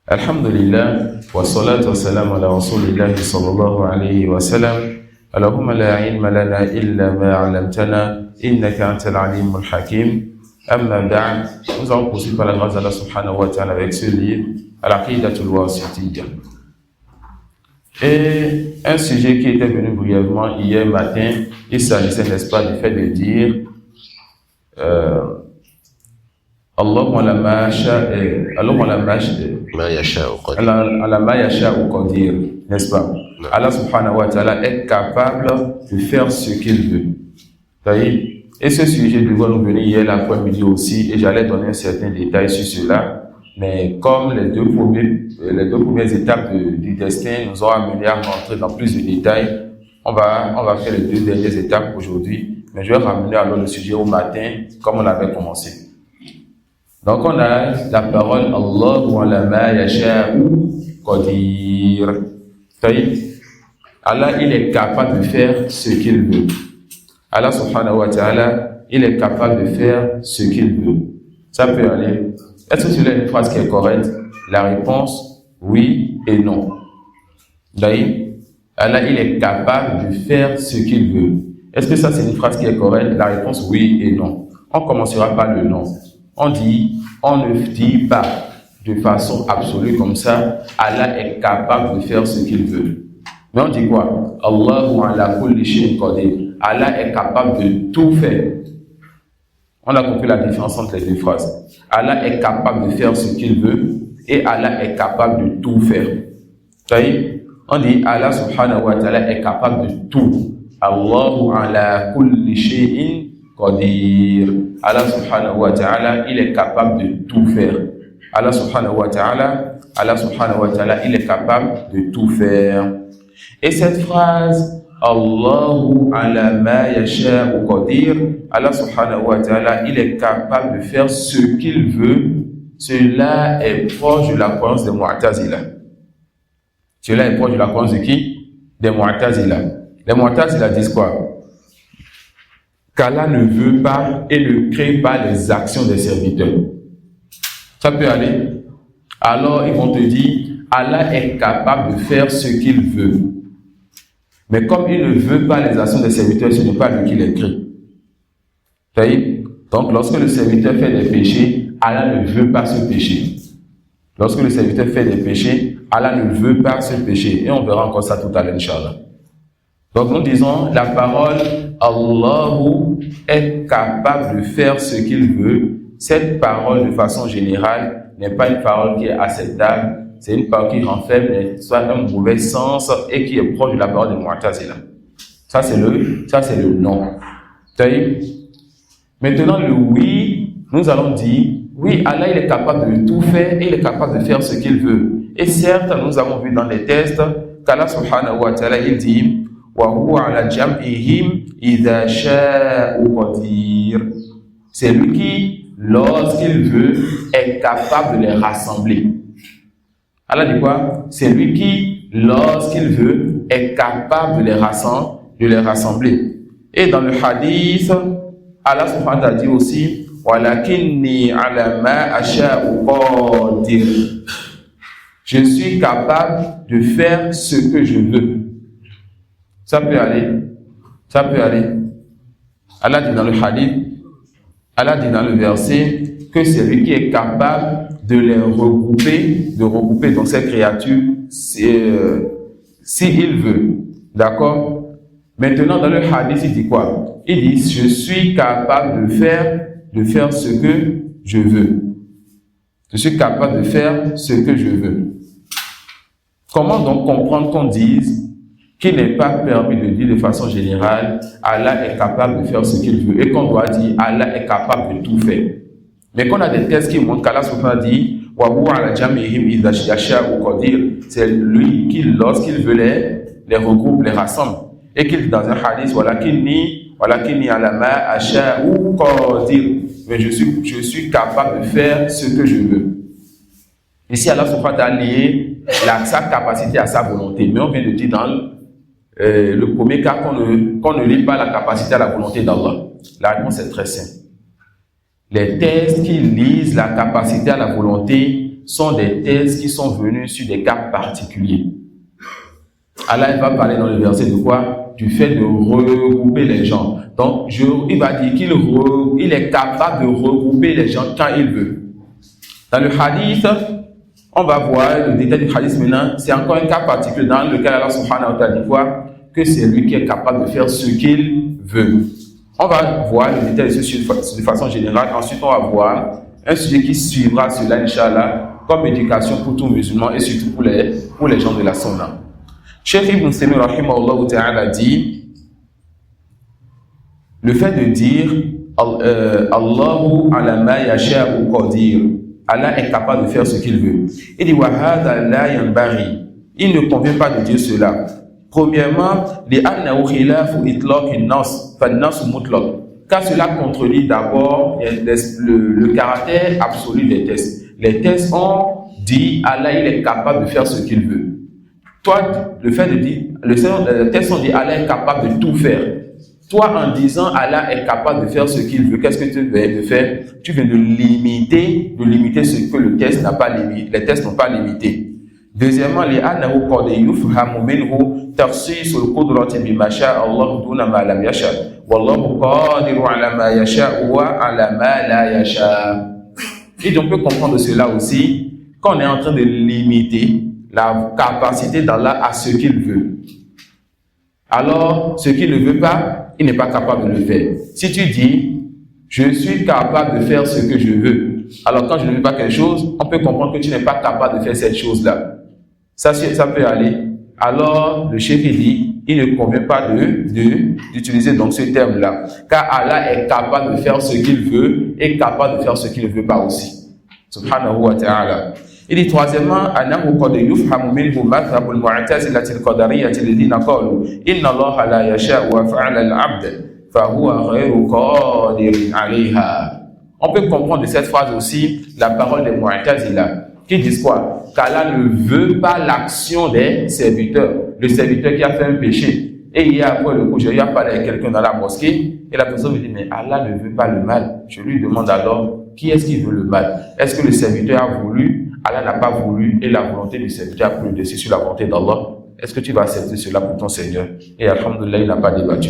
Alhamdulillah, wa salatu wa salam ala rasulillahi sallallahu alayhi wa sallam. Allahumma la ilma lana illa ma 'allamtana, innaka antal alimul hakim. Amma ba'd, nous allons poursuivre par la grâce d'Allah subhanahu wa ta'ala avec ce livre, Al-Aqidatul Wasitiyya. Et un sujet qui était venu brièvement hier matin, il s'agissait, n'est-ce pas, du fait de dire Allahumma la ma yasha'u qadir, n'est-ce pas? Allah subhanahu wa ta'ala est capable de faire ce qu'il veut. Et ce sujet devait nous venir hier l'après-midi aussi, et j'allais donner un certain détail sur cela. Mais comme les deux premières étapes du destin nous ont amené à rentrer dans plus de détails, on va faire les deux dernières étapes aujourd'hui. Mais je vais ramener alors le sujet au matin, comme on avait commencé. Donc on a la parole Allahu ala ma yasha'u qadir. Allah, il est capable de faire ce qu'il veut. Allah subhanahu wa ta'ala, il est capable de faire ce qu'il veut. Ça peut aller. Est-ce que cela est une phrase qui est correcte? La réponse, oui et non. D'ailleurs, Allah, il est capable de faire ce qu'il veut. Est-ce que ça c'est une phrase qui est correcte? La réponse, oui et non. On commencera par le non. On ne dit pas de façon absolue comme ça, Allah est capable de faire ce qu'il veut. Mais on dit quoi? Allahu ala kulli shay'in qadir. Allah est capable de tout faire. On a compris la différence entre les deux phrases. Allah est capable de faire ce qu'il veut et Allah est capable de tout faire. On dit Allah subhanahu wa ta'ala est capable de tout. Allahu ala kulli shay'in qadir. Allah subhanahu wa ta'ala, il est capable de tout faire. Allah subhanahu wa ta'ala, il est capable de tout faire. Et cette phrase, Allahu ala ma yasha'u qadir, Allah subhanahu wa ta'ala, il est capable de faire ce qu'il veut. Cela est proche de la croyance des Mu'tazila. Cela est proche de la croyance de qui? Des Mu'tazila. Les Mu'tazila disent quoi? Qu'Allah ne veut pas et ne crée pas les actions des serviteurs. Ça peut aller. Alors ils vont te dire, Allah est capable de faire ce qu'il veut. Mais comme il ne veut pas les actions des serviteurs, ce n'est pas lui qui les crée. Donc lorsque le serviteur fait des péchés, Allah ne veut pas ce péché. Lorsque le serviteur fait des péchés, Allah ne veut pas ce péché. Et on verra encore ça tout à l'heure, Inch'Allah. Donc nous disons, la parole Allahu est capable de faire ce qu'il veut. Cette parole, de façon générale, n'est pas une parole qui est acceptable. C'est une parole qui renferme soit un mauvais sens et qui est proche de la parole de Mu'tazila. Ça c'est le non. Maintenant le oui, nous allons dire, oui, Allah il est capable de tout faire et il est capable de faire ce qu'il veut. Et certes, nous avons vu dans les textes qu'Allah subhanahu wa ta'ala il dit c'est lui qui, lorsqu'il veut, est capable de les rassembler. Allah dit quoi? C'est lui qui, lorsqu'il veut, est capable de les rassembler. Et dans le hadith, Allah subhanahu wa ta'ala dit aussi walakinni ala ma asha'u qadir. Je suis capable de faire ce que je veux. Ça peut aller. Allah dit dans le hadith, Allah dit dans le verset que c'est lui qui est capable de les regrouper dans ces créatures s'il veut. D'accord? Maintenant dans le hadith, il dit quoi? Il dit, je suis capable de faire ce que je veux. Je suis capable de faire ce que je veux. Comment donc comprendre qu'on dise qu'il n'est pas permis de dire de façon générale, Allah est capable de faire ce qu'il veut, et qu'on doit dire, Allah est capable de tout faire. Mais qu'on a des textes qui montrent qu'Allah subhanahu dit, c'est lui qui, lorsqu'il veut les regroupe, les rassemble. Et qu'il dit dans un hadith, walakinni ala ma asha'u qadir. Mais je suis capable de faire ce que je veux. Ici, Allah subhanahu a lié sa capacité à sa volonté. Mais on vient de dire dans le premier cas qu'on ne lie pas la capacité à la volonté d'Allah. La réponse est très simple. Les textes qui lisent la capacité à la volonté sont des thèses qui sont venues sur des cas particuliers. Allah va parler dans le verset de quoi? Du fait de regrouper les gens. Donc, il va dire qu'il est capable de regrouper les gens quand il veut. Dans le hadith, on va voir le détail du hadith maintenant. C'est encore un cas particulier dans lequel Allah subhanahu wa ta'ala dit quoi? Que c'est lui qui est capable de faire ce qu'il veut. On va voir le détail de façon générale. Ensuite, on va voir un sujet qui suivra cela, Inch'Allah, comme éducation pour tous musulmans et surtout pour les gens de la Sunna. Cheikh Ibn Taymiyyah rahimahullah ta'ala dit le fait de dire Allahu ala ma yasha'u qadir, Allah est capable de faire ce qu'il veut. Il dit wa hadha la yanbaghi, il ne convient pas de dire cela. Premièrement, li'annahu khilafu itlaq an-nas fa an-nas mutlaq, car cela contredit d'abord le caractère absolu des textes. Les textes ont dit Allah il est capable de faire ce qu'il veut. Toi, le fait de dire, le texte ont dit Allah est capable de tout faire. Toi, en disant Allah est capable de faire ce qu'il veut, qu'est-ce que tu viens de faire? Tu viens de limiter ce que le texte n'a pas limité, les textes n'ont pas limité. Deuxièmement, li'annahu qad yufhamu minhu tafsisul qudrati bima sha'a Allah duna ma lam yasha. Wallahu qadiru ala ma yasha wa ala ma la yasha. Et on peut comprendre de cela aussi qu'on est en train de limiter la capacité d'Allah à ce qu'il veut. Alors, ce qu'il ne veut pas, il n'est pas capable de le faire. Si tu dis, je suis capable de faire ce que je veux, alors quand je ne veux pas quelque chose, on peut comprendre que tu n'es pas capable de faire cette chose-là. Ça peut aller. Alors, le cheikh dit, il ne convient pas d'utiliser donc ce terme-là. Car Allah est capable de faire ce qu'il veut et capable de faire ce qu'il ne veut pas aussi. Subhanahu wa ta'ala. Il dit troisièmement, annahu qad yufhamu minhu madhhabu al-mu'tazilati al-qadariyyati alladhina qalu inna Allaha la yasha'u af'ala al-'abd fa huwa ghayru qadirin 'alayha. On peut comprendre de cette phrase aussi la parole des mu'tazila qui disent quoi? Qu'Allah ne veut pas l'action des serviteurs. Le serviteur qui a fait un péché et hier après le coup, j'ai parlé avec quelqu'un dans la mosquée et la personne me dit mais Allah ne veut pas le mal. Je lui demande alors qui est-ce qui veut le mal? Est-ce que le serviteur a voulu? Allah n'a pas voulu et la volonté du serviteur a pris le dessus sur la volonté d'Allah. Est-ce que tu vas accepter cela pour ton Seigneur? Et alhamdoulilah, il n'a pas débattu.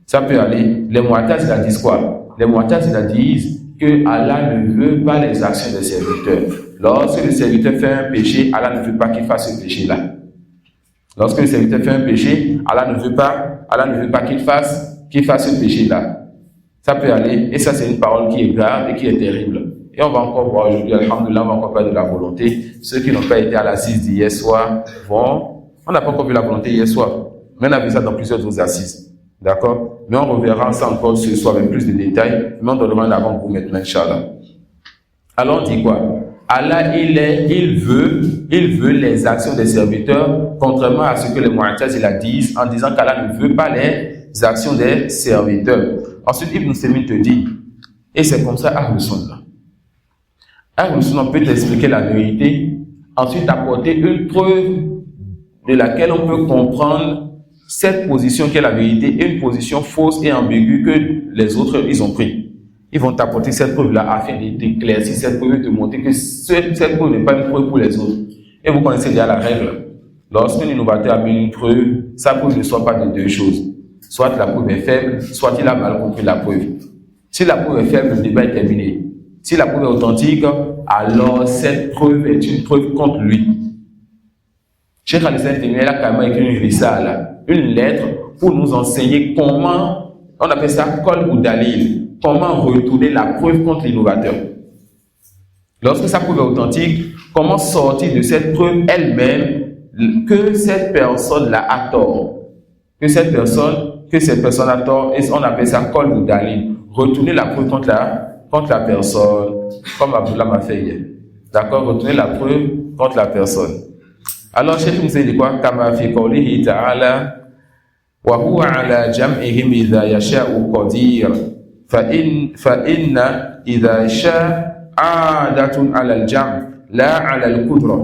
Ça peut aller. Les Mu'tazila disent quoi? Les Mu'tazila disent que Allah ne veut pas les actions des serviteurs. Lorsque le serviteur fait un péché, Allah ne veut pas qu'il fasse ce péché-là. Lorsque le serviteur fait un péché, Allah ne veut pas qu'il fasse ce péché-là. Ça peut aller. Et ça, c'est une parole qui est grave et qui est terrible. Et on va encore voir aujourd'hui, alhamdoulilah, on va encore parler de la volonté. Ceux qui n'ont pas été à l'assise d'hier soir on n'a pas encore vu la volonté hier soir, mais on a vu ça dans plusieurs autres assises. D'accord? Mais on reverra ça encore ce soir avec plus de détails, mais on donnera l'avant pour maintenant, Inch'Allah. Alors on dit quoi? Allah, il veut les actions des serviteurs, contrairement à ce que les Mu'tazila disent, en disant qu'Allah ne veut pas les actions des serviteurs. Ensuite, Ibn Taymiyyah te dit, et c'est comme ça, Ahlus Sunnah. Ahlus Sunnah peut t'expliquer la vérité, ensuite apporter une preuve de laquelle on peut comprendre cette position qui est la vérité et une position fausse et ambiguë que les autres ils ont pris. Ils vont t'apporter cette preuve-là afin d'éclaircir cette preuve et de montrer que cette preuve n'est pas une preuve pour les autres. Et vous connaissez déjà la règle. Lorsqu'un innovateur amène une preuve, sa preuve ne soit pas de deux choses. Soit la preuve est faible, soit il a mal compris la preuve. Si la preuve est faible, le débat est terminé. Si la preuve est authentique, alors cette preuve est une preuve contre lui. Cheikh Al-Islam a carrément écrit une risale, une lettre pour nous enseigner comment, on appelle ça Qol ou Dalil, comment retourner la preuve contre l'innovateur. Lorsque sa preuve est authentique, comment sortir de cette preuve elle-même que cette personne-là a tort. Que cette personne a tort, et on appelle ça Qol ou Dalil. Retourner la preuve contre la personne, comme Abdullah m'a fait hier. D'accord? Retourner la preuve contre la personne. Alors, Cheikh nous dit quoi? Kama fi qawlihi ta'ala wa huwa ala jam'ihim idha yasha'u qadir fa inna idha sha'a 'adatun 'ala al-jam' la 'ala al-qudra.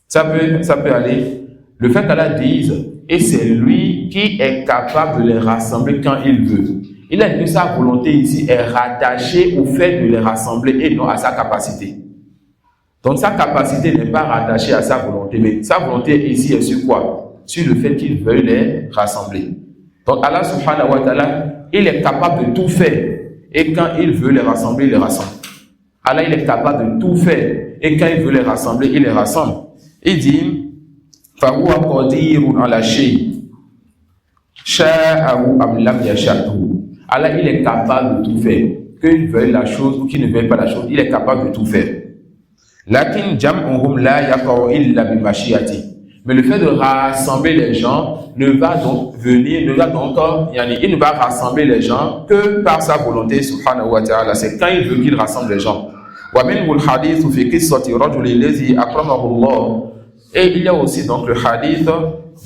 Ça peut aller. Le fait qu'Allah dise et c'est lui qui est capable de les rassembler quand il veut. Il a dit que sa volonté ici est rattachée au fait de les rassembler et non à sa capacité. Donc sa capacité n'est pas rattachée à sa volonté, mais sa volonté ici est sur quoi? Sur le fait qu'il veuille les rassembler. Donc Allah subhanahu wa ta'ala, il est capable de tout faire. Et quand il veut les rassembler, il les rassemble. Allah, il est capable de tout faire. Et quand il veut les rassembler, il les rassemble. Il dit, فَهُوَ قَدِيرٌ عَلَى شَيْءٍ شَاءَهُ أَمْ لَمْ يَشَأْهُ. Allah, il est capable de tout faire. Qu'il veuille la chose ou qu'il ne veuille pas la chose, il est capable de tout faire. لَكِنْ جَمْعُهُمْ لَا يَقَعُ إِلَّا بِمَشِيَّتِهِ. Mais le fait de rassembler les gens il ne va rassembler les gens que par sa volonté subhanahu wa ta'ala. C'est quand il veut qu'il rassemble les gens. وَمِنْهُ الْحَدِيثُ فِي قِصَّةِ رَجُلِ الَّذِي أَكْرَمَهُ اللَّهُ. Et il y a aussi donc le hadith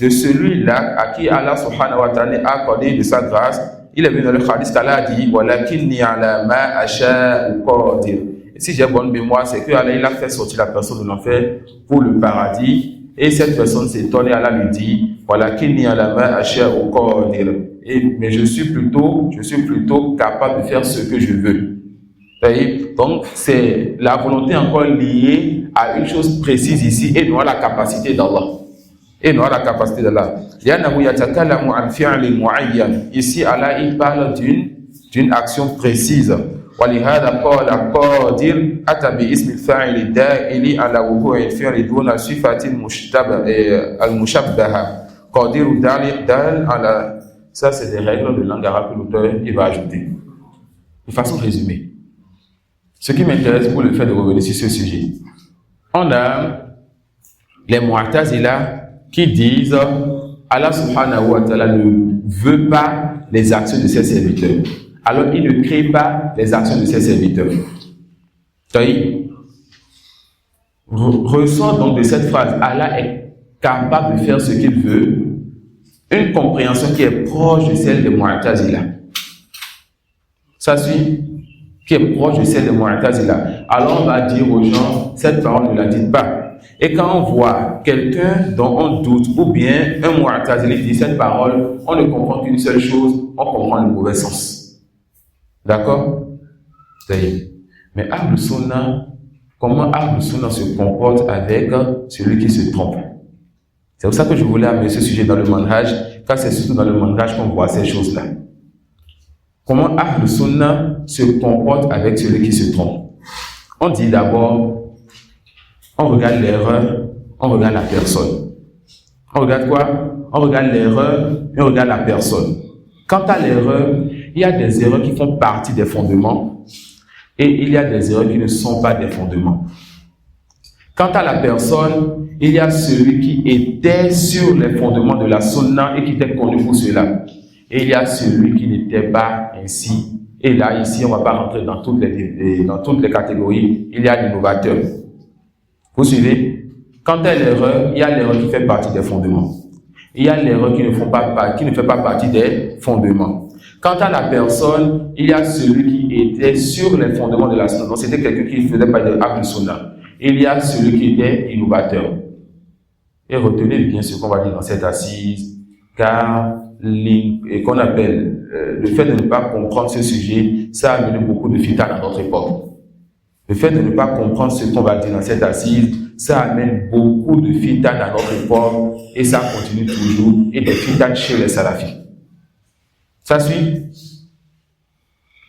de celui-là à qui Allah subhanahu wa ta'ala a accordé de sa grâce. Il est venu dans le hadith qu'Allah a dit وَلَكِنِّي عَلَى مَا أَشَاءُ قَادِرٌ. Et si j'ai bonne mémoire, c'est que Allah il a fait sortir la personne de l'enfer pour le paradis. Et cette personne s'étonne et Allah lui dit وَلَكِنِّي عَلَى مَا أَشَاءُ قَادِرٌ. Mais je suis plutôt capable de faire ce que je veux. Donc, c'est la volonté encore liée à une chose précise ici et non à la capacité d'Allah. Ici, Allah, il parle d'une action précise. ولهذا قال قادر أتى باسم الفاعل الدائل على وقوع الفعل دون صفة المشبهة. قادر دال على. Ça, c'est des règles de langue arabe que l'auteur il va ajouter. De façon résumée. Ce qui m'intéresse pour le fait de revenir sur ce sujet, on a les Mu'tazila qui disent Allah subhanahu wa ta'ala ne veut pas les actions de ses serviteurs. Alors il ne crée pas les actions de ses serviteurs. Ressort donc de cette phrase, Allah est capable de faire ce qu'il veut, une compréhension qui est proche de celle de Mu'tazila. Ça suit? Qui est proche de celle de Mu'tazila. Alors on va dire aux gens, cette parole ne la dites pas. Et quand on voit quelqu'un dont on doute, ou bien un Mu'tazila qui dit cette parole, on ne comprend qu'une seule chose, on comprend le mauvais sens. D'accord? Mais Ahlus Sunnah, comment Ahlus Sunnah se comporte avec celui qui se trompe? C'est pour ça que je voulais amener ce sujet dans le manhaj, car c'est surtout dans le manhaj qu'on voit ces choses-là. Comment Ahlus Sunnah se comporte avec celui qui se trompe? On dit d'abord, on regarde l'erreur, on regarde la personne. On regarde quoi? On regarde l'erreur et on regarde la personne. Quant à l'erreur, il y a des erreurs qui font partie des fondements et il y a des erreurs qui ne sont pas des fondements. Quant à la personne, il y a celui qui était sur les fondements de la sunna et qui était connu pour cela. Et il y a celui qui n'était pas ainsi. Et là, ici, on ne va pas rentrer dans toutes les catégories. Il y a l'innovateur. Vous suivez? Quant à l'erreur, il y a l'erreur qui fait partie des fondements. Il y a l'erreur qui ne fait pas partie des fondements. Quant à la personne, il y a celui qui était sur les fondements de la sunna. Donc, c'était quelqu'un qui ne faisait pas de Ahlus Sunnah. Il y a celui qui était innovateur. Et retenez bien ce qu'on va dire dans cette assise, car qu'on appelle le fait de ne pas comprendre ce sujet, ça a amené beaucoup de fitna dans notre époque. Le fait de ne pas comprendre ce qu'on va dire dans cette assise, ça amène beaucoup de fitna dans notre époque et ça continue toujours, et des fitna chez les salafis. Ça suit?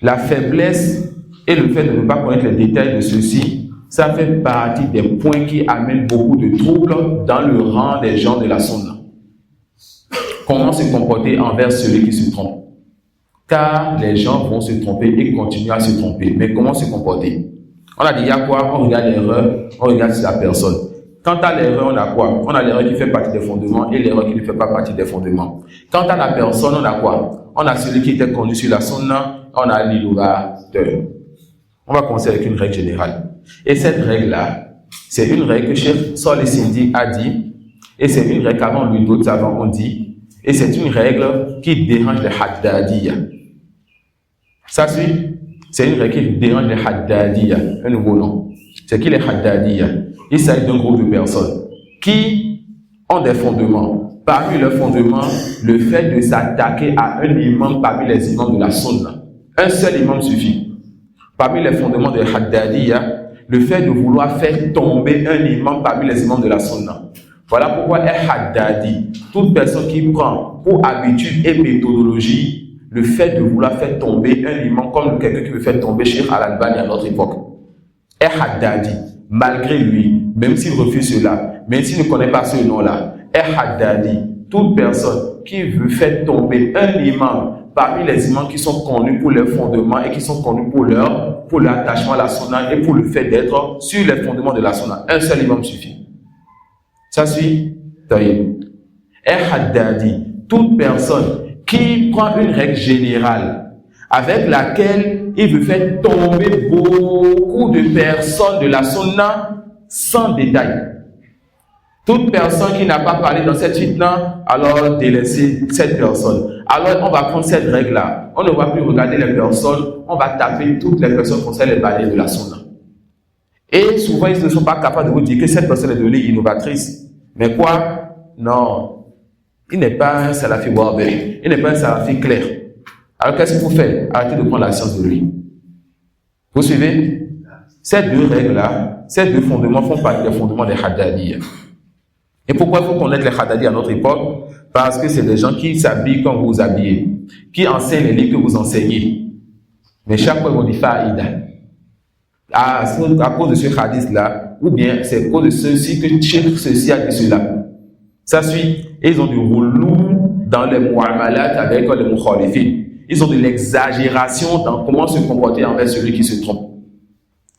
La faiblesse et le fait de ne pas connaître les détails de ceci, ça fait partie des points qui amènent beaucoup de troubles dans le rang des gens de la sunna. Comment se comporter envers celui qui se trompe? Car les gens vont se tromper et continuer à se tromper. Mais comment se comporter? On a dit, il y a quoi? On regarde l'erreur, on regarde la personne. Quant à l'erreur, on a quoi? On a l'erreur qui fait partie des fondements et l'erreur qui ne fait pas partie des fondements. Quant à la personne, on a quoi? On a celui qui était connu sur la sunna, on a l'innovateur. On va commencer avec une règle générale. Et cette règle-là, c'est une règle que Cheikh Saleh Sindi a dit, et c'est une règle qu'avant lui d'autres savants ont dit, et c'est une règle qui dérange les Haddadiyya. Ça suit? C'est une règle qui dérange les Haddadiyya, un nouveau nom. C'est qui les Haddadiyya? Il s'agit d'un groupe de personnes qui ont des fondements. Parmi leurs fondements, le fait de s'attaquer à un imam parmi les imams de la sunna. Un seul imam suffit. Parmi les fondements des Haddadiyya, le fait de vouloir faire tomber un imam parmi les imams de la sunna. Voilà pourquoi Al-Haddadi, toute personne qui prend pour habitude et méthodologie le fait de vouloir faire tomber un imam comme quelqu'un qui veut faire tomber Cheikh Al-Albani à notre époque. Al-Haddadi, malgré lui, même s'il refuse cela, même s'il ne connaît pas ce nom-là, Al-Haddadi, toute personne qui veut faire tomber un imam parmi les imams qui sont connus pour leurs fondements et qui sont connus pour leur attachement à la sunna et pour le fait d'être sur les fondements de la sunna, un seul imam suffit. Ça suit? Al-Haddadi, toute personne qui prend une règle générale avec laquelle il veut faire tomber beaucoup de personnes de la sunna sans détail. Toute personne qui n'a pas parlé dans cette fitna, alors délaisser cette personne. Alors on va prendre cette règle-là. On ne va plus regarder les personnes, on va taper toutes les personnes concernant les balayer de la sunna. Et souvent, ils ne sont pas capables de vous dire que cette personne est devenue innovatrice. Mais quoi? Non. Il n'est pas un salafi wabé. Il n'est pas un salafi clair. Alors qu'est-ce qu'il faut faire? Arrêtez de prendre la science de lui. Vous suivez? Ces deux règles-là, ces deux fondements font partie des fondements des Haddadiyya. Et pourquoi il faut connaître les Haddadiyya à notre époque? Parce que c'est des gens qui s'habillent comme vous vous habillez, qui enseignent les livres que vous enseignez. Mais chaque fois, ils vont dire faïda. À cause de ce hadith-là, ou bien c'est à cause de ceci que ceci a dit cela. Ça suit. Et ils ont du roulou dans les mu'amalat avec les mukhalifin. Ils ont de l'exagération dans comment se comporter envers celui qui se trompe.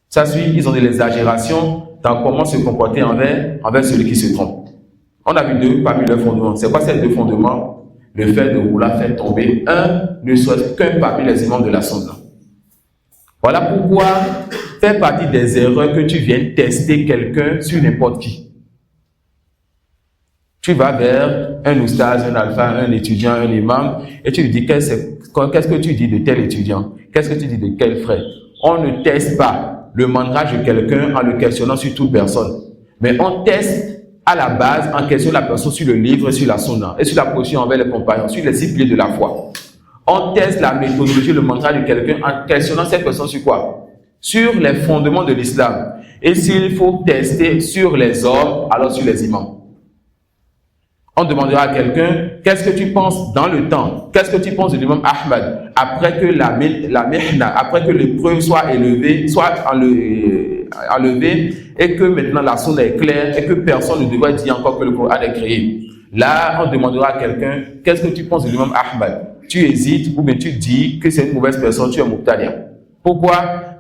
Ça suit. Ils ont de l'exagération dans comment se comporter envers celui qui se trompe. On a vu deux parmi leurs fondements. C'est quoi ces deux fondements? Le fait de vouloir faire tomber ne soit qu'un parmi les imams de la sunna. Voilà pourquoi fait partie des erreurs que tu viens tester quelqu'un sur n'importe qui. Tu vas vers un oustaz, un alpha, un étudiant, un imam, et tu lui dis qu'est-ce que tu dis de tel étudiant? Qu'est-ce que tu dis de quel frère? On ne teste pas le mandrage de quelqu'un en le questionnant sur toute personne. Mais on teste à la base en questionnant la personne sur le livre, sur la sunna, et sur la position envers les compagnons, sur les 6 piliers de la foi. On teste la méthodologie, le mandrage de quelqu'un en questionnant cette personne sur quoi? Sur les fondements de l'islam. Et s'il faut tester sur les hommes, alors sur les imams. On demandera à quelqu'un, qu'est-ce que tu penses dans le temps? Qu'est-ce que tu penses de l'imam Ahmad après que la mihna, après que l'épreuve soit enlevée et que maintenant la sunna est claire et que personne ne devrait dire encore que le Coran est créé. Là, on demandera à quelqu'un, qu'est-ce que tu penses de l'imam Ahmad? Tu hésites ou bien tu dis que c'est une mauvaise personne, tu es mubtadi'. Pourquoi?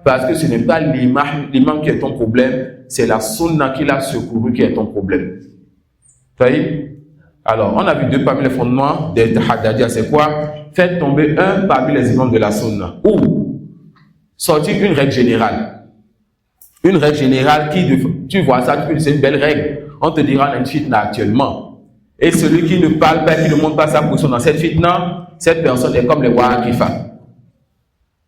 Parce que ce n'est pas l'imam qui est ton problème, c'est la sunna qui l'a secouru qui est ton problème. Vous voyez? Alors, on a vu deux parmi les fondements des Haddadiyya, c'est quoi? Faire tomber un parmi les imams de la sunna. Ou sortir une règle générale. Une règle générale qui, tu vois ça, c'est une belle règle. On te dira une fitna actuellement. Et celui qui ne parle pas, qui ne montre pas sa position dans cette fitna, cette personne est comme les Waqifa.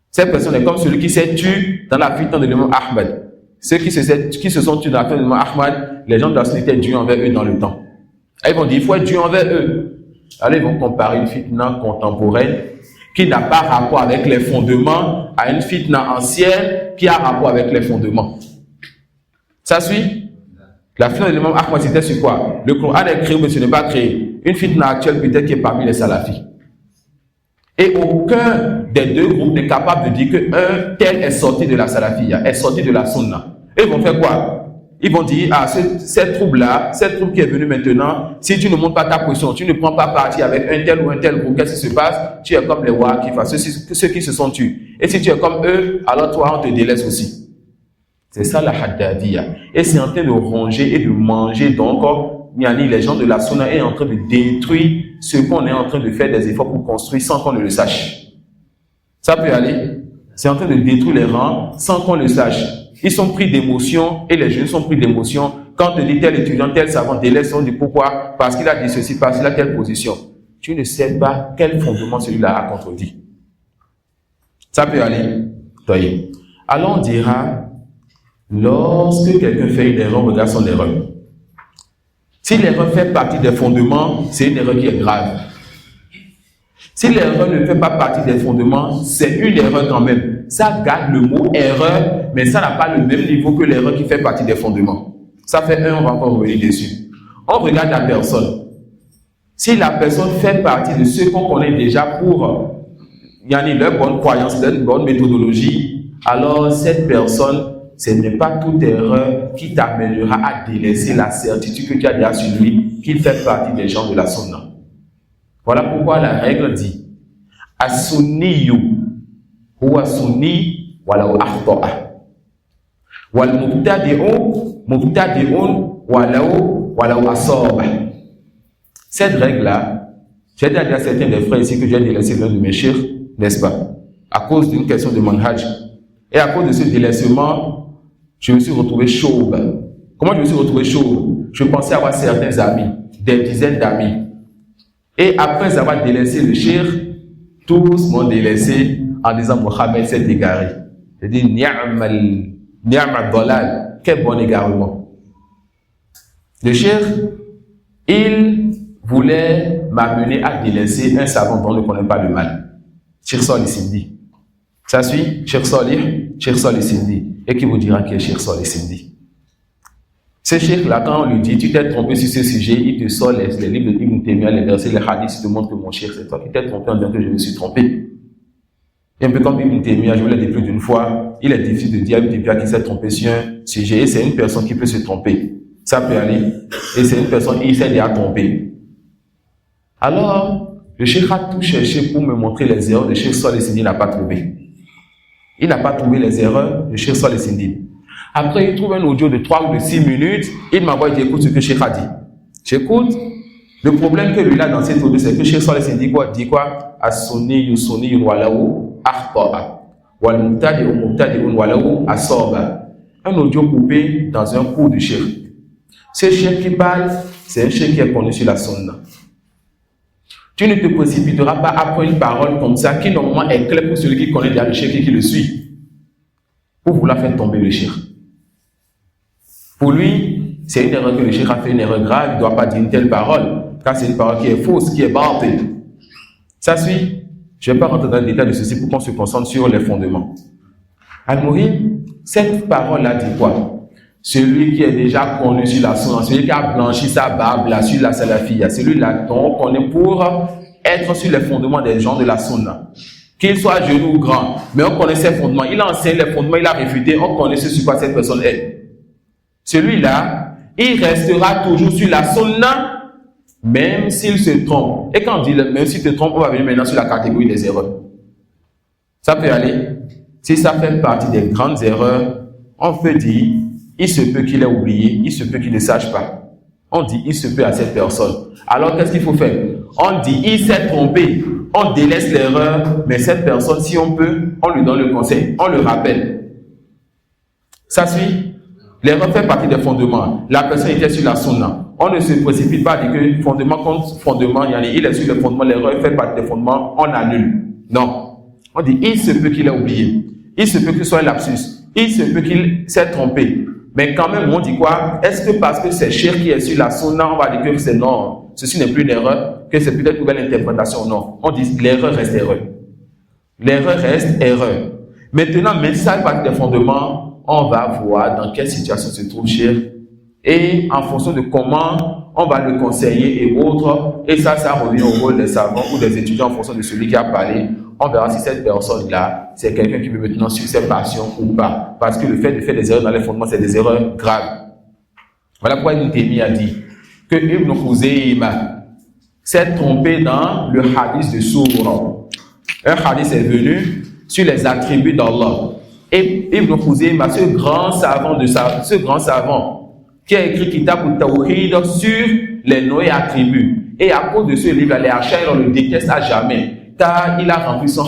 Cette personne est comme celui qui s'est tué dans la fitna de l'imam Ahmad. Ceux qui se sont tués dans la fitna de l'imam Ahmad, les gens de la société étaient dus envers eux dans le temps. Et ils vont dire, il faut être dur envers eux. Alors ils vont comparer une fitna contemporaine qui n'a pas rapport avec les fondements à une fitna ancienne qui a rapport avec les fondements. Ça suit? La fitna de l'imam Ahmad, c'était sur quoi? Le Coran est créé, mais ce n'est pas créé. Une fitna actuelle peut-être qui est parmi les salafis. Et aucun des deux groupes n'est capable de dire qu'un tel est sorti de la salafiyya, est sorti de la sunna. Et ils vont faire quoi? Ils vont dire, cette troupe-là, cette troupe qui est venue maintenant, si tu ne montres pas ta position, tu ne prends pas parti avec un tel ou un tel groupe, qu'est-ce qui se passe? Tu es comme les Waqifa, ceux qui se sont tués. Et si tu es comme eux, alors toi, on te délaisse aussi. C'est ça la Haddadiyya. Et c'est en train de ronger et de manger. Donc, les gens de la sunna est en train de détruire ce qu'on est en train de faire des efforts pour construire sans qu'on ne le sache. Ça peut aller. C'est en train de détruire les rangs sans qu'on le sache. Ils sont pris d'émotion et les jeunes sont pris d'émotion. Quand on te dit tel étudiant, tel savant, délaisse, on dit pourquoi? Parce qu'il a dit ceci, parce qu'il a telle position. Tu ne sais pas quel fondement celui-là a contredit. Ça peut aller. Voyez. Alors on dira, lorsque quelqu'un fait une erreur, on regarde son erreur. Si l'erreur fait partie des fondements, c'est une erreur qui est grave. Si l'erreur ne fait pas partie des fondements, c'est une erreur quand même. Ça garde le mot erreur, mais ça n'a pas le même niveau que l'erreur qui fait partie des fondements. Ça fait un, on va encore revenir dessus. On regarde la personne. Si la personne fait partie de ceux qu'on connaît déjà pour leur bonne croyance, leur bonne méthodologie, alors cette personne, ce n'est pas toute erreur qui t'amènera à délaisser la certitude que tu as déjà sur lui, qu'il fait partie des gens de la sunna. Voilà pourquoi la règle dit as-sunniyu huwa sunni walau akhta'a wal mubtadi'un walau asaba. Cette règle-là, j'ai dit à certains des frères ici que j'ai délaissé l'un de mes chers, n'est-ce pas, à cause d'une question de manhaj. Et à cause de ce délaissement, je me suis retrouvé chauve. Comment je me suis retrouvé chauve? Je pensais avoir certains amis, des dizaines d'amis. Et après avoir délaissé le shir, tous m'ont délaissé en disant Mohamed s'est égaré. J'ai dit Ni'mal dalal, quel bon égarement. Le shir, il voulait m'amener à délaisser un savant dont on ne connaît pas le mal. Cheikh Salih Sindi. Ça suit Cheikh Salih Sindi. Et qui vous dira qui est Cheikh Salih Sindi? Ce cheikh-là, quand on lui dit, tu t'es trompé sur ce sujet, il te sort les livres de Ibn Taymiyyah, les versets, les hadiths, il te montre que mon cheikh, c'est toi qui t'es trompé en disant que je me suis trompé. Et un peu comme Ibn Taymiyyah, je vous l'ai dit plus d'une fois, il est difficile de dire à Ibn Taymiyyah qu'il s'est trompé sur un sujet, et c'est une personne qui peut se tromper. Ça peut aller. Et c'est une personne qui s'est déjà trompé. Alors, le cheikh a tout cherché pour me montrer les erreurs de Cheikh Salih Sindi, il n'a pas trouvé. Il n'a pas trouvé les erreurs de Cheikh Salih Sindi. Après, il trouve un audio de 3 ou de 6 minutes, il m'envoie et dit, écoute ce que Cheikh a dit. J'écoute. Le problème que lui a dans cet audio, c'est que Cheikh Salih Sindi dit quoi? As-sunni walau akhta'a wal mubtadi'un walau asaba. Un audio coupé dans un cours du cheikh. Ce cheikh qui parle, c'est un cheikh qui est connu sur la sunna. Tu ne te précipiteras pas après une parole comme ça, qui normalement est claire pour celui qui connaît déjà le cheikh et qui le suit, pour vouloir faire tomber le cheikh. Pour lui, c'est une erreur que le cheikh a fait, une erreur grave, il ne doit pas dire une telle parole, car c'est une parole qui est fausse, qui est battée. Ça suit. Je ne vais pas rentrer dans le détail de ceci pour qu'on se concentre sur les fondements. Al-Muhim, cette parole-là dit quoi? Celui qui est déjà connu sur la sunna, celui qui a blanchi sa barbe là, sur la salafiyya, celui-là dont on connaît pour être sur les fondements des gens de la sunna. Qu'il soit jeune ou grand, mais on connaît ses fondements. Il a enseigné les fondements, il a réfuté, on connaît ce sur quoi cette personne est. Celui-là, il restera toujours sur la sunna, même s'il se trompe. Et quand on dit même s'il se trompe, on va venir maintenant sur la catégorie des erreurs. Ça peut aller. Si ça fait partie des grandes erreurs, on peut dire, il se peut qu'il ait oublié, il se peut qu'il ne sache pas. On dit, il se peut à cette personne. Alors, qu'est-ce qu'il faut faire? On dit, il s'est trompé. On délaisse l'erreur, mais cette personne, si on peut, on lui donne le conseil, on le rappelle. Ça suit? L'erreur fait partie des fondements. La personne était sur la sunna. On ne se précipite pas à dire que fondement contre fondement, il est sur le fondement, l'erreur fait partie des fondements, on annule. Non. On dit, il se peut qu'il ait oublié. Il se peut qu'il soit un lapsus. Il se peut qu'il s'est trompé. Mais quand même, on dit quoi? Est-ce que parce que c'est cher qui est sur la sunna, on va dire que c'est non, ceci n'est plus une erreur, que c'est peut-être une nouvelle interprétation? Non. On dit, l'erreur reste erreur. L'erreur reste erreur. Maintenant, même si ça fait partie des fondements, on va voir dans quelle situation se trouve cher et en fonction de comment on va le conseiller et autres. Et ça revient au rôle des savants ou des étudiants en fonction de celui qui a parlé. On verra si cette personne-là, c'est quelqu'un qui veut maintenant suivre ses passions ou pas. Parce que le fait de faire des erreurs dans les fondements, c'est des erreurs graves. Voilà pourquoi Ibn Taymiyyah a dit que Ibn Khuzaymah s'est trompé dans le hadith de Soura. Un hadith est venu sur les attributs d'Allah. Et Ibn Khuzaymah, ce grand savant qui a écrit Kitab al-Tawhid sur les noms et attributs. Et à cause de ce livre, les Ash'ari on le déteste à jamais. Car il a rempli son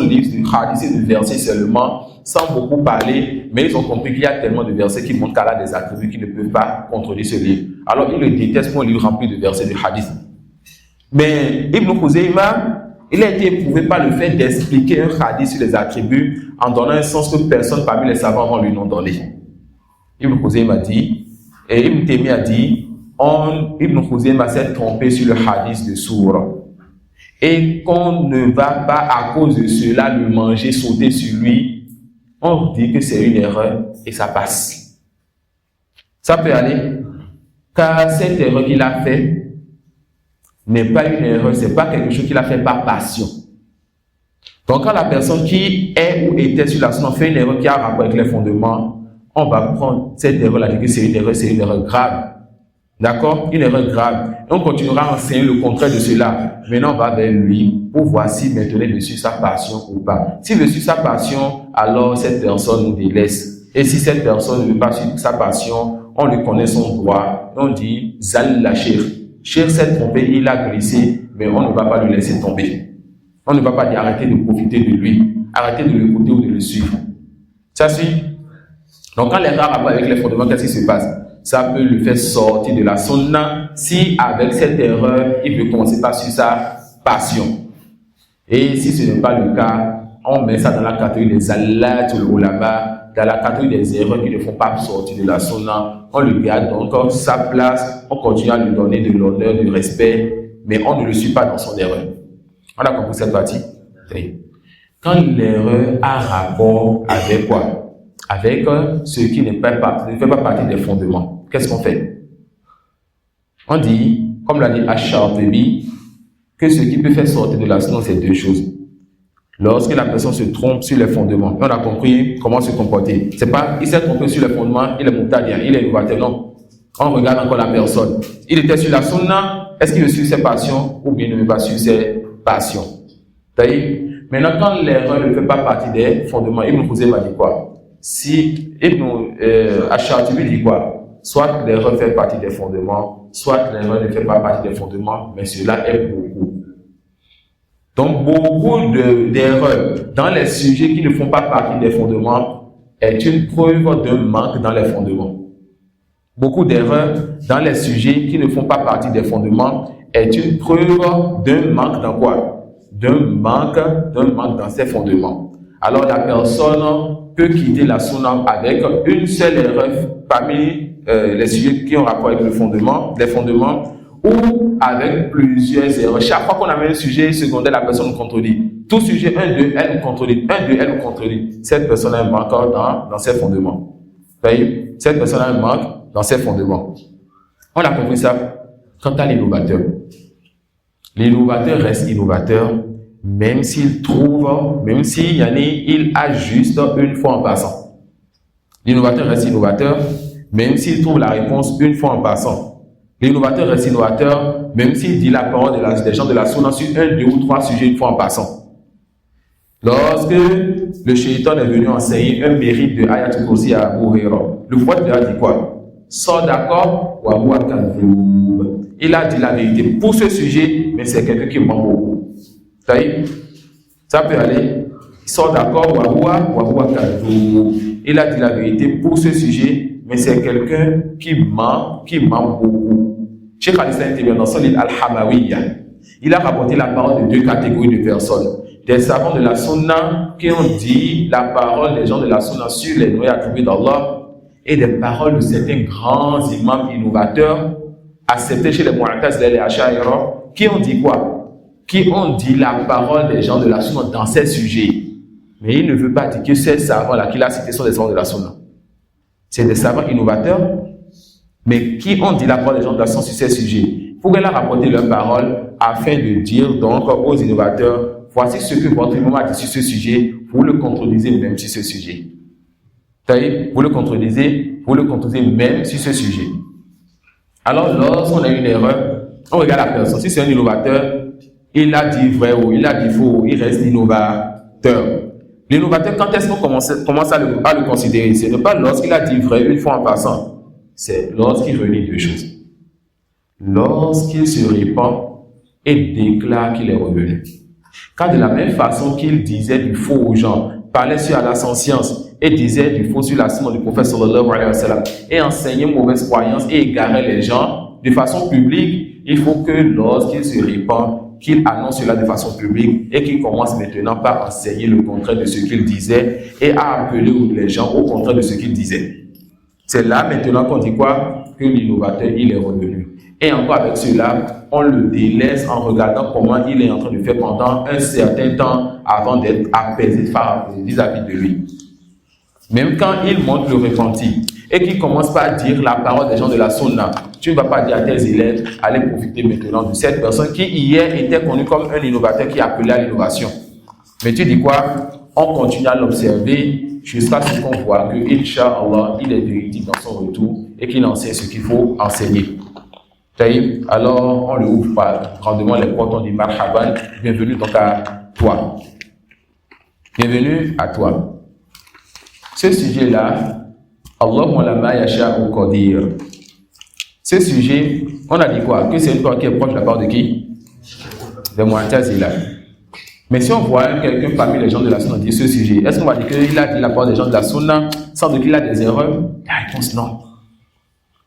livre de hadiths et de versets seulement, sans beaucoup parler, mais ils ont compris qu'il y a tellement de versets qui montrent qu'Allah a des attributs qui ne peuvent pas contredire ce livre. Alors ils le détestent pour un livre rempli de versets de hadiths. Mais Ibn Khuzaymah, il a été éprouvé par le fait d'expliquer un hadith sur les attributs en donnant un sens que personne parmi les savants vont lui non donner. Ibn Khuzaymah dit, et Ibn Taymiyyah dit, Ibn Khuzaymah s'est trompé sur le hadith de Soura. Et qu'on ne va pas à cause de cela le manger, sauter sur lui. on dit que c'est une erreur et ça passe. Ça peut aller, car cette erreur qu'il a fait n'est pas une erreur, c'est pas quelque chose qu'il a fait par passion. Donc quand la personne qui est ou était sur la sunna fait une erreur qui a rapport avec les fondements, on va prendre cette erreur-là, dire que c'est une erreur grave. D'accord? Une erreur grave. Et on continuera à enseigner le contraire de cela. Maintenant, on va vers lui pour voir si maintenant il veut suivre sa passion ou pas. S'il veut suivre sa passion, alors cette personne nous délaisse. Et si cette personne ne veut pas suivre sa passion, on lui connaît son droit. On dit, Zal la Cheikh. Cheikh s'est trompé, il a glissé, mais on ne va pas le laisser tomber. On ne va pas dire arrêtez de profiter de lui, arrêtez de l'écouter ou de le suivre. Ça suit? Donc quand l'erreur a rapport avec les fondements, qu'est-ce qui se passe? Ça peut le faire sortir de la sunna si avec cette erreur, il veut commencer par suivre sa passion. Et si ce n'est pas le cas, on met ça dans la catégorie des zalatul ulama, dans la catégorie des erreurs qui ne font pas sortir de la sunna. On le garde donc sa place, on continue à lui donner de l'honneur, du respect, mais on ne le suit pas dans son erreur. On a compris cette partie? Quand l'erreur a rapport avec quoi? Avec ce qui ne fait pas partie des fondements. Qu'est-ce qu'on fait? On dit, comme l'a dit Ash-Shatibi, que ce qui peut faire sortir de la sunna, c'est deux choses. Lorsque la personne se trompe sur les fondements, on a compris comment se comporter. C'est pas, il s'est trompé sur les fondements, il est mubtadi', il est innovateur, non. On regarde encore la personne. Il était sur la sunna, est-ce qu'il veut suivre ses passions ou bien il ne veut pas suivre ses passions? C'est-à-dire, maintenant, quand l'erreur ne fait pas partie des fondements, Ibn Khuzaymah dit quoi? Si Ash-Shatibi dit quoi? Soit l'erreur fait partie des fondements, soit l'erreur ne fait pas partie des fondements, mais cela est beaucoup. Donc, beaucoup d'erreurs dans les sujets qui ne font pas partie des fondements est une preuve d'un manque dans les fondements. Beaucoup d'erreurs dans les sujets qui ne font pas partie des fondements est une preuve d'un manque dans quoi? D'un manque dans ses fondements. Alors, la personne peut quitter la sunna avec une seule erreur parmi les sujets qui ont rapport avec les fondements, ou avec plusieurs erreurs. Chaque fois qu'on amène un sujet secondaire, la personne nous contredit. Tout sujet, elle nous contredit. Elle nous contredit. Cette personne a un manque dans ses fondements. Cette personne a un manque dans ses fondements. On a compris ça. Quant à l'innovateur, l'innovateur reste innovateur, même s'il trouve, même s'il il ajuste une fois en passant. L'innovateur reste innovateur, même s'il trouve la réponse une fois en passant. L'innovateur reste innovateur, même s'il dit la parole des gens de la sunna sur un, deux ou trois sujets une fois en passant. Lorsque le shaitan est venu enseigner un mérite de Ayatul Kursi à Abu Huraira, le prophète lui a dit quoi? Sors d'accord, wa huwa kadhub. Il a dit la vérité pour ce sujet, mais c'est quelqu'un qui ment beaucoup. Ça peut aller. Sors d'accord, wa huwa kadhub. Il a dit la vérité pour ce sujet, mais c'est quelqu'un qui ment beaucoup. Cheikh Al-Islam était dans son livre Al-Hamawiyya. Il a rapporté la parole de deux catégories de personnes. Des savants de la sunna qui ont dit la parole des gens de la sunna sur les noyés attribués d'Allah et des paroles de certains grands imams innovateurs acceptés chez les Mu'tazila et les Ash'ariyya qui ont dit quoi? Qui ont dit la parole des gens de la sunna dans ces sujets. Mais il ne veut pas dire que ces savants-là qu'il a cités sont des savants de la sunna. C'est des savants innovateurs, mais qui ont dit la parole des gens de la sunna sur ces sujets. Pour leur rapporter leurs paroles afin de dire donc aux innovateurs, voici ce que votre imam a dit sur ce sujet, vous le contredisez même sur ce sujet. Vous le contredisez même sur ce sujet. Alors, lorsqu'on a une erreur, on regarde la personne. Si c'est un innovateur, il a dit vrai ou il a dit faux, il reste innovateur. L'innovateur, quand est-ce qu'on commence à le considérer? Ce n'est pas lorsqu'il a dit vrai une fois en passant, c'est lorsqu'il renie deux choses. Lorsqu'il se répand et déclare qu'il est revenu. Quand de la même façon qu'il disait du faux aux gens, parlait sur Allah sans science et disait du faux sur la sunna du prophète sallallahu alayhi wa sallam et enseignait mauvaise croyance et égarait les gens de façon publique, il faut que lorsqu'il se répand, qu'il annonce cela de façon publique et qu'il commence maintenant par enseigner le contraire de ce qu'il disait et à appeler les gens au contraire de ce qu'il disait. C'est là maintenant qu'on dit quoi? Que l'innovateur, il est revenu. Et encore avec cela, on le délaisse en regardant comment il est en train de faire pendant un certain temps avant d'être apaisé vis-à-vis de lui. Même quand il montre le repenti et qu'il commence pas à dire la parole des gens de la sunna, tu ne vas pas dire à tes élèves, allez profiter maintenant de cette personne qui hier était connue comme un innovateur qui appelait à l'innovation. Mais tu dis quoi? On continue à l'observer jusqu'à ce qu'on voit que, Inch'Allah, il est véridique dans son retour et qu'il enseigne ce qu'il faut enseigner. Alors, on ne lui ouvre pas grandement les portes, on dit marhaban, bienvenue donc à toi. Bienvenue à toi. Ce sujet-là, Allahumma lama yasha'u qadir. Ce sujet, on a dit quoi? Que c'est une parole qui est proche de la part de qui? De Mu'tazila. Mais si on voit quelqu'un parmi les gens de la Sunna dire ce sujet, est-ce qu'on va dire qu'il a dit la parole des gens de la Sunna sans dire qu'il a des erreurs? La réponse non.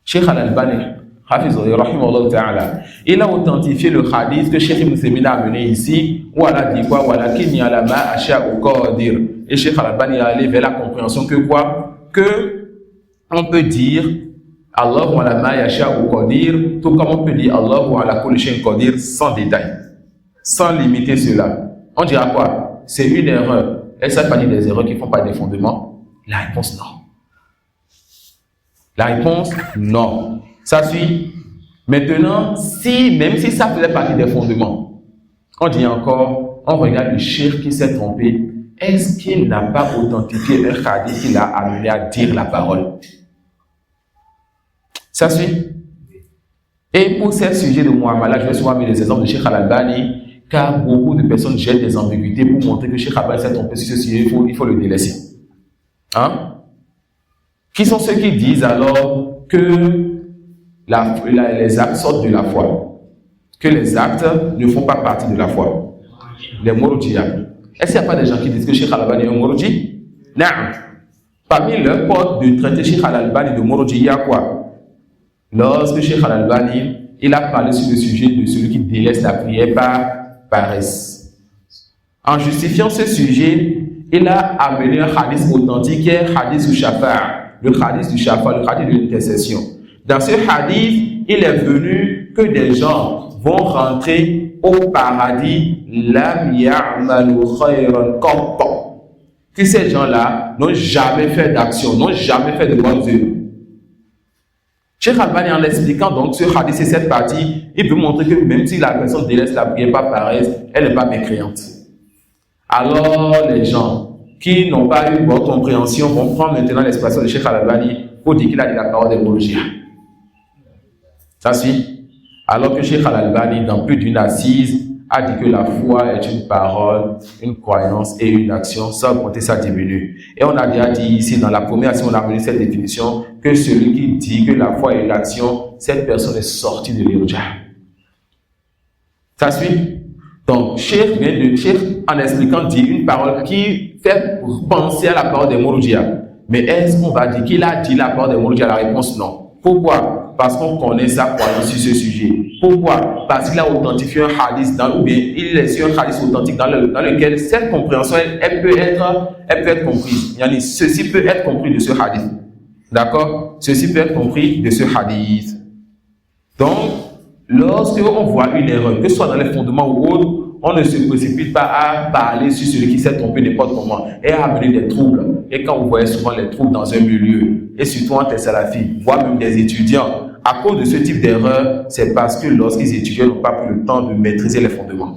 Cheikh Al-Albani, rahimahullah ta'ala, il a authentifié le hadith que Cheikh Ibn Taymiyyah a amené ici, où elle a dit quoi? Walakin ya'lama asha'u qadir. Et Cheikh Al-Albani est allé vers la compréhension que quoi? Que on peut dire Allahu ala ma yasha'u qadir, tout comme on peut dire Allahu ala kulli shay'in qadir sans détail, sans limiter cela. On dira quoi? C'est une erreur. Est-ce que ça fait des erreurs qui ne font pas des fondements? La réponse non. La réponse non. Ça suit. Maintenant, même si ça faisait partie des fondements, on dit encore, on regarde le cheikh qui s'est trompé. Est-ce qu'il n'a pas authentifié un hadith qui l'a amené à dire la parole? Ça suit. Et pour ces sujets de Mu'amala, je vais souvent mettre les exemples de Cheikh Al-Albani, car beaucoup de personnes jettent des ambiguïtés pour montrer que Cheikh Al-Albani s'est trompé sur ce sujet, il faut le délaisser. Hein? Qui sont ceux qui disent alors que les actes sortent de la foi, que les actes ne font pas partie de la foi? Les Murji'a. Est-ce qu'il n'y a pas des gens qui disent que Cheikh Al-Albani est un Murji? Non. Parmi leurs portes de traiter Cheikh Al-Albani de Murji, il y a quoi? Lorsque Cheikh Al-Albani, il a parlé sur le sujet de celui qui délaisse la prière par paresse. En justifiant ce sujet, il a amené un hadith authentique qui est le hadith du Shafa', le hadith du Shafa', le hadith de l'intercession. Dans ce hadith, il est venu que des gens vont rentrer au paradis, lam ya'malu khayran qat. Que ces gens-là n'ont jamais fait d'action, n'ont jamais fait de bonnes œuvres. Cheikh Albani, en expliquant donc ce hadith et cette partie, il veut montrer que même si la personne délaisse la prière par paresse, elle n'est pas mécréante. Alors les gens qui n'ont pas eu bonne compréhension vont prendre maintenant l'expression de Cheikh Albani pour dire qu'il a dit la parole des Murji'a. Ça suit. Alors que Cheikh Albani, dans plus d'une assise, a dit que la foi est une parole, une croyance et une action, ça augmente, ça diminue. Et on a déjà dit ici, dans la première action, on a amené cette définition, que celui qui dit que la foi est une action, cette personne est sortie de l'irja. Ça suit. Donc, Cheikh, en expliquant, dit une parole qui fait penser à la parole des Murji'a. Mais est-ce qu'on va dire qu'il a dit la parole des Murji'a? La réponse non. Pourquoi? Parce qu'on connaît sa croyance sur ce sujet. Pourquoi? Parce qu'il a authentifié un hadith, ou bien il est sur un hadith authentique dans lequel cette compréhension, elle peut être comprise. Ceci peut être compris de ce hadith. D'accord? Ceci peut être compris de ce hadith. Donc, lorsque on voit une erreur, que ce soit dans les fondements ou autre, on ne se précipite pas à parler sur celui qui s'est trompé n'importe comment et à amener des troubles. Et quand vous voyez souvent les troubles dans un milieu, et surtout entre les salafis, voire même des étudiants, à cause de ce type d'erreur, c'est parce que lorsqu'ils étudient, ils n'ont pas pris le temps de maîtriser les fondements.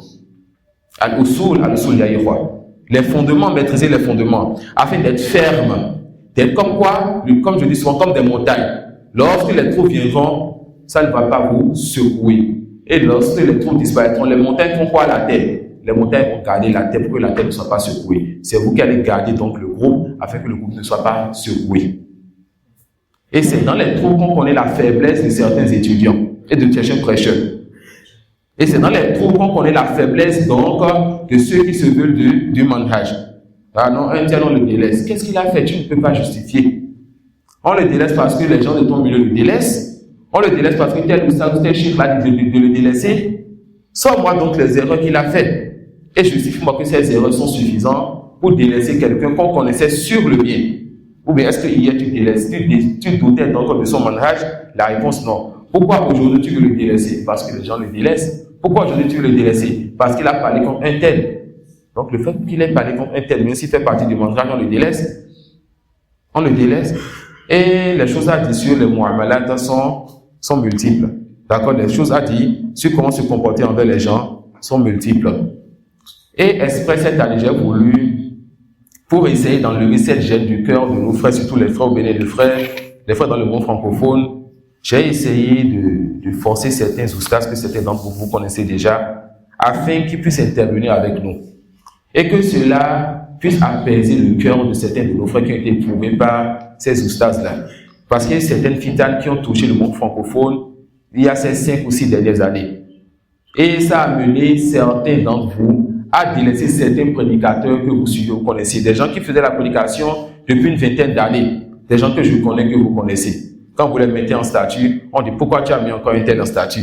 Al-Usul ya'ikhwa. Les fondements, maîtriser les fondements, afin d'être ferme, d'être comme quoi, comme je dis souvent, comme des montagnes. Lorsque les troubles viendront, ça ne va pas vous secouer. Et lorsque les troubles disparaîtront, les montagnes font quoi à la tête? Les montagnes vont garder la tête pour que la tête ne soit pas secouée. C'est vous qui allez garder donc le groupe afin que le groupe ne soit pas secoué. Et c'est dans les troubles qu'on connaît la faiblesse de certains étudiants et de certains prêcheurs. Et c'est dans les troubles qu'on connaît la faiblesse donc de ceux qui se veulent du manhaj. Ah non, un tel on le délaisse. Qu'est-ce qu'il a fait? Tu ne peux pas justifier. On le délaisse parce que les gens de ton milieu le délaissent. On le délaisse parce que tel ou tel chiffre a dit de le délaisser. Sans-moi donc les erreurs qu'il a faites. Et justifie-moi que ces erreurs sont suffisantes pour délaisser quelqu'un qu'on connaissait sur le bien. Ou bien est-ce que hier tu délaisses, tu doutais donc de son manhaj? La réponse non. Pourquoi aujourd'hui tu veux le délaisser? Parce que les gens le délaissent. Pourquoi aujourd'hui tu veux le délaisser? Parce qu'il a parlé contre un tel. Donc le fait qu'il ait parlé contre un tel, même s'il fait partie du manhaj, on le délaisse. On le délaisse. Et les choses à dire sur les mu'amalat sont multiples. D'accord? Les choses à dire sur comment se comporter envers les gens sont multiples. Et exprès cette année, j'ai voulu, pour essayer d'enlever cette gêne du cœur de nos frères, surtout les frères au Bénin, les frères dans le monde francophone, j'ai essayé de forcer certains oustas que certains d'entre vous connaissez déjà, afin qu'ils puissent intervenir avec nous. Et que cela puisse apaiser le cœur de certains de nos frères qui ont été éprouvés par ces oustas-là. Parce qu'il y a certaines fitanes qui ont touché le monde francophone il y a ces 5 ou 6 dernières années. Et ça a amené certains d'entre vous à délaisser certains prédicateurs que vous suivez, vous connaissez. Des gens qui faisaient la prédication depuis une vingtaine d'années. Des gens que je connais, que vous connaissez. Quand vous les mettez en statut, on dit pourquoi tu as mis encore un tel en statut.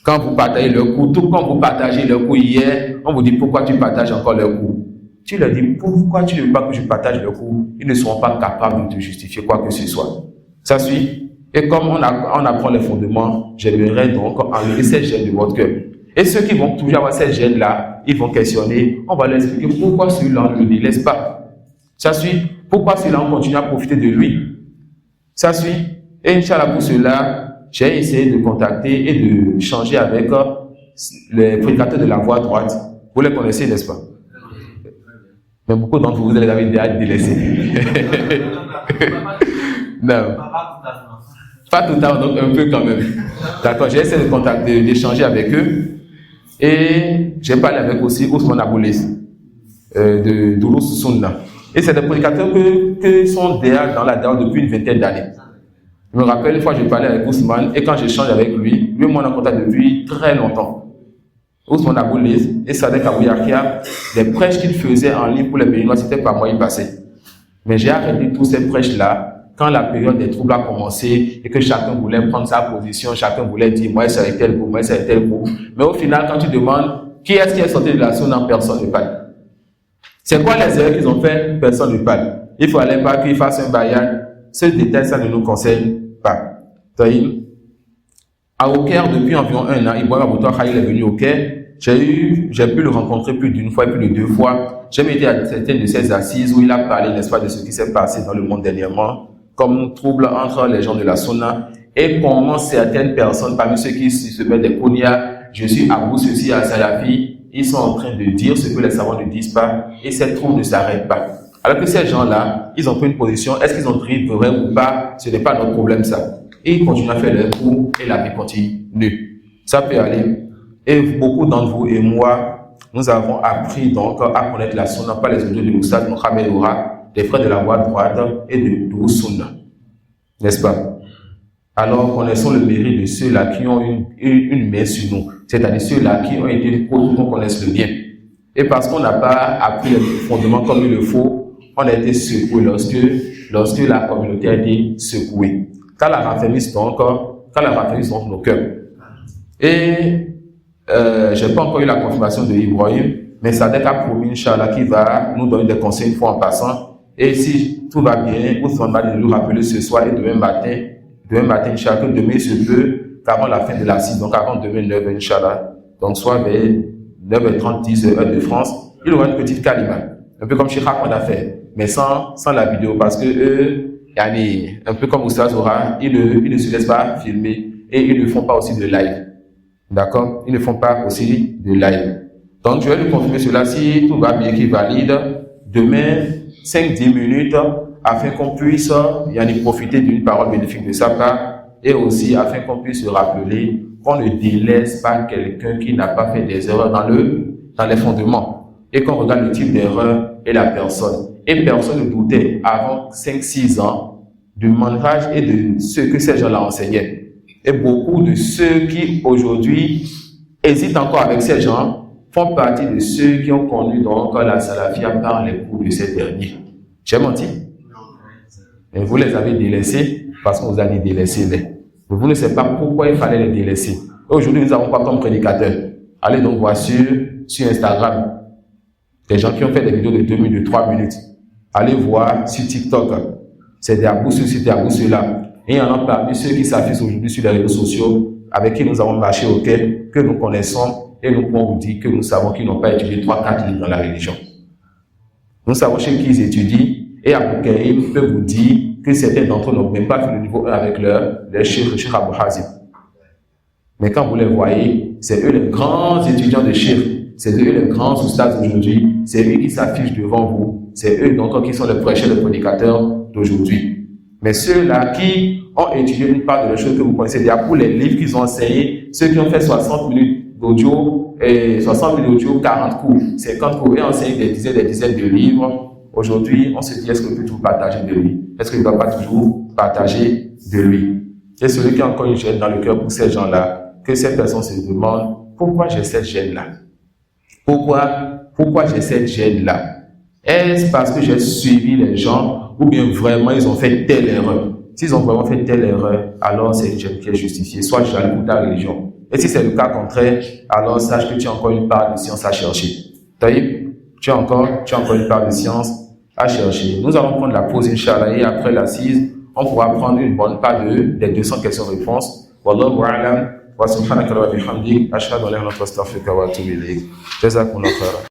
Quand vous partagez leur cours, tout comme vous partagez leur cours hier, on vous dit pourquoi tu partages encore leur cours. Tu leur dis pourquoi tu ne veux pas que je partage leur cours. Ils ne seront pas capables de te justifier quoi que ce soit. Ça suit. Et comme on apprend les fondements, j'aimerais donc enlever cette gêne de votre cœur. Et ceux qui vont toujours avoir cette gêne-là, ils vont questionner, on va leur expliquer pourquoi celui-là ne le délaisse pas. Ça suit. Pourquoi celui-là on continue à profiter de lui. Ça suit. Et Inch'Allah, pour cela, j'ai essayé de contacter et de changer avec les prédicateurs de la voie droite. Vous les connaissez, n'est-ce pas? Mais beaucoup d'entre vous, vous les avez déjà délaissés. Non. Pas tout à l'heure, donc un peu quand même. D'accord, j'ai essayé de contacter, d'échanger avec eux. Et j'ai parlé avec aussi Ousmane Aboulis, de Doulous Sunna. Et c'est des prédicateurs qui sont déjà dans la dawa depuis une vingtaine d'années. Je me rappelle une fois, j'ai parlé avec Ousmane, et quand j'échange avec lui, lui et moi on est en contact depuis très longtemps. Ousmane Aboulis et Sadek Abouyakia, les prêches qu'il faisait en ligne pour les Béninois, c'était par moi, il passait. Mais j'ai arrêté tous ces prêches-là quand la période des troubles a commencé et que chacun voulait prendre sa position, chacun voulait dire moi c'est avec tel groupe, moi c'est avec tel groupe. Mais au final, quand tu demandes qui est-ce qui est sorti de la zone, personne ne parle. C'est quoi les erreurs qu'ils ont fait? Personne ne parle. Il ne fallait pas qu'ils fassent un bayan. Ce détail, ça ne nous concerne pas. À Aucaire, depuis environ 1 an, Ibrahim Aboutoua Khalil est venu au Caire. J'ai pu le rencontrer plus d'une fois et plus de 2 fois. J'ai été à certaines de ces assises où il a parlé, n'est-ce pas, de ce qui s'est passé dans le monde dernièrement, comme trouble entre les gens de la Sunna et comment certaines personnes, parmi ceux qui se mettent des kounia, je suis Abou, ceci à Salafi, ils sont en train de dire ce que les savants ne disent pas et cette trouble ne s'arrête pas. Alors que ces gens-là, ils ont pris une position, est-ce qu'ils ont pris vrai ou pas, ce n'est pas notre problème ça. Et ils continuent à faire leur cours et la vie continue. Ça peut aller. Et beaucoup d'entre vous et moi, nous avons appris donc à connaître la Sunna par les audios de l'Oustaz Mohamed Oura, des frères de la voie droite et de Doulous Sunna. N'est-ce pas? Alors, connaissons le mérite de ceux-là qui ont une main sur nous. C'est-à-dire ceux-là qui ont été pour qu'on connaisse le bien. Et parce qu'on n'a pas appris les fondements comme il le faut, on a été secoué lorsque la communauté a été secouée. Quand la raffermisse donc nos cœurs. Et je n'ai pas encore eu la confirmation de Ibrahim, mais Sadek a promis, Inch'Allah, qu'il va nous donner des conseils une fois en passant. Et si tout va bien, Ousmane va nous rappeler ce soir et demain matin, Inch'Allah, demain il se peut qu'avant la fin de la scie, donc avant demain 9h, Inch'Allah, donc soit vers 9h30, 10h, heure de France, il aura une petite kalima, un peu comme Chirac on a fait, mais sans la vidéo, parce que eux, un peu comme Oustaz Oura, ils ne se laissent pas filmer et ils ne font pas aussi de live. D'accord? Ils ne font pas aussi de live. Donc, je vais lui confirmer cela si tout va bien, qu'il valide. Demain, 5-10 minutes, afin qu'on puisse profiter d'une parole bénéfique de sa part et aussi afin qu'on puisse se rappeler qu'on ne délaisse pas quelqu'un qui n'a pas fait des erreurs dans les fondements et qu'on regarde le type d'erreur et la personne. Et personne ne doutait avant 5-6 ans du manhaj et de ce que ces gens-là enseignaient. Et beaucoup de ceux qui aujourd'hui hésitent encore avec ces gens font partie de ceux qui ont connu donc la salafia par les coups de ces derniers. J'ai menti? Et vous les avez délaissés parce qu'on vous a dit délaissez-les. Vous ne savez pas pourquoi il fallait les délaisser. Aujourd'hui, nous n'avons pas comme prédicateurs. Allez donc voir sur Instagram des gens qui ont fait des vidéos de 2 minutes, de 3 minutes. Allez voir sur TikTok. C'est des abous ceci, des abous cela. Et il y en a parmi ceux qui s'affichent aujourd'hui sur les réseaux sociaux, avec qui nous avons marché au quai, que nous connaissons, et nous pouvons vous dire que nous savons qu'ils n'ont pas étudié 3-4 livres dans la religion. Nous savons chez qui ils étudient, Et Abu Karim peut vous dire que certains d'entre eux n'ont même pas fait le niveau 1 avec leur cheikh, le cheikh Abu Hazim. Mais quand vous les voyez, c'est eux les grands étudiants de cheikh, c'est eux les grands oustas d'aujourd'hui, c'est eux qui s'affichent devant vous, c'est eux donc qui sont les prêcheurs, les prédicateurs d'aujourd'hui. Mais ceux-là qui ont étudié une part de les choses que vous connaissez déjà pour les livres qu'ils ont enseignés, ceux qui ont fait 60 minutes d'audio, 60 minutes d'audio, 40 cours, 50 cours et enseignent des dizaines de livres, aujourd'hui, on se dit, est-ce que je peux toujours partager de lui? Est-ce que je ne dois pas toujours partager de lui? Et celui qui a encore une gêne dans le cœur pour ces gens-là, que cette personne se demande, pourquoi j'ai cette gêne-là? Pourquoi j'ai cette gêne-là? Est-ce parce que j'ai suivi les gens ou bien vraiment ils ont fait telle erreur? S'ils ont vraiment fait telle erreur, alors c'est une gêne qui est justifiée, soit jaloux pour ta religion. Et si c'est le cas contraire, alors sache que tu as encore une part de science à chercher. Tu as encore une part de science à chercher. Nous allons prendre la pause, Inch'Allah, et après l'assise, on pourra prendre une bonne part des 200 questions-réponses. Wallahu a'lam. Wa subhanaka wa bihamdik. Ashhadu an la ilaha illa anta astaghfiruka wa atubu ilayk. Jazakumullahu khairan.